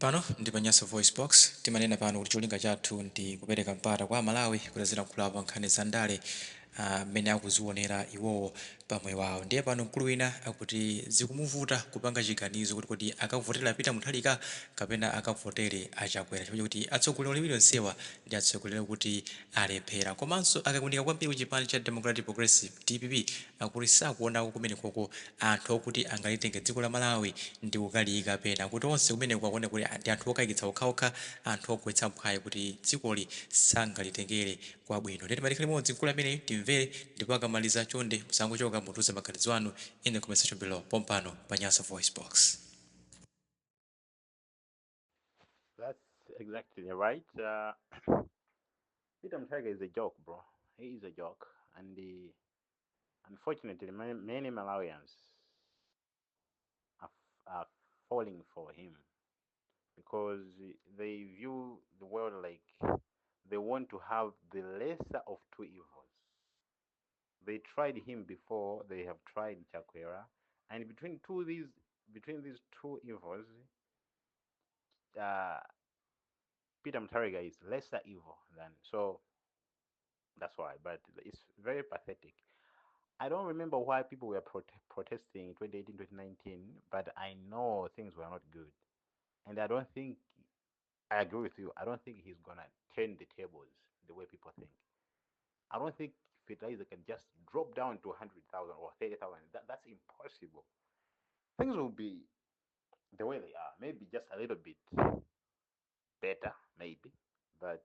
Pano ndi pa Nyasa VoiceBox timanena pano kuti cholinga chathu ndi kupereka mpata kwa Malawi kuti azilankhula pa nkhani za ndale mmene akuzionera iwowo pamoyo wawo. Ndiye pano mkulu wina akuti zikumuvuta kupanga chiganizo kuti akavotera Peter Mutharika kapena akavotere a Chakwera chifukwa kuti atsogoleri awiri onsewa ndi atsogoleri kuti alephera. Komanso akakunika kwambiri chipani cha Democratic Progressive DPP akuti sakuonako kumenekoko anthu okuti angalitenge dziko la Malawi ndi kukaliyika pena kuti onse kumeneko akuone kuti ndi anthu okayikitsa okhaokha, anthu ogwetsa mphwayi kuti dzikoli sangalitengere kwabwino. Ndeti matikali limodzi mkulu amene timvere ndipo akamaliza chonde musangochoka mutuze maganizo anu in the comment section below pompano pa Nyasa VoiceBox. That's exactly right. Peter Mutharika is a joke, bro. He is a joke, and unfortunately, many Malawians are falling for him because they view the world like they want to have the lesser of two evils. They tried him before; they have tried Chakwera, and between these two evils, Peter Mutharika is lesser evil than so. That's why, but it's very pathetic. I don't remember why people were protesting in 2018, 2019, but I know things were not good. And I don't think, I agree with you, I don't think he's going to turn the tables the way people think. I don't think fertilizer can just drop down to 100,000 or 30,000. That's impossible. Things will be the way they are, maybe just a little bit better, maybe, but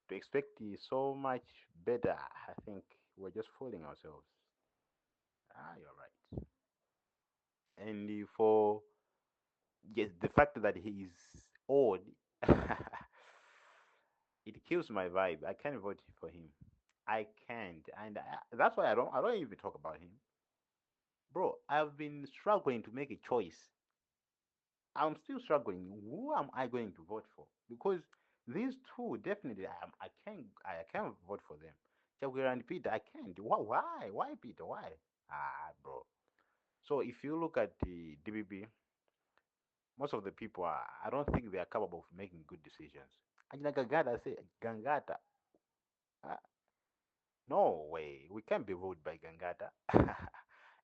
to expect so much better, I think we're just fooling ourselves. You're right. And for yes, the fact that he is old, it kills my vibe. I can't vote for him. I can't, and that's why I don't even talk about him, bro. I've been struggling to make a choice. I'm still struggling. Who am I going to vote for? Because these two definitely, I can't vote for them. Chakwera and Peter, I can't. Why? Why Peter? Why? Bro. So if you look at the DBB, most of the people are, I don't think they are capable of making good decisions. Ajina Gangata say Gangata. Uh, no way. We can't be ruled by Gangata.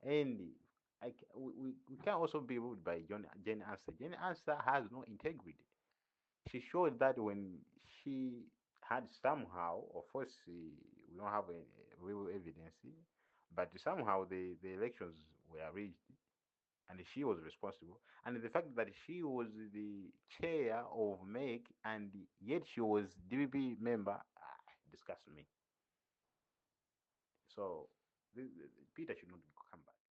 And we can also be ruled by Jane Answer. Jane Answer has no integrity. She showed that when she had somehow, of course, we don't have any real evidence, but somehow the elections were rigged and she was responsible. And the fact that she was the chair of MEC and yet she was DBB member disgusts me. So Peter should not come back.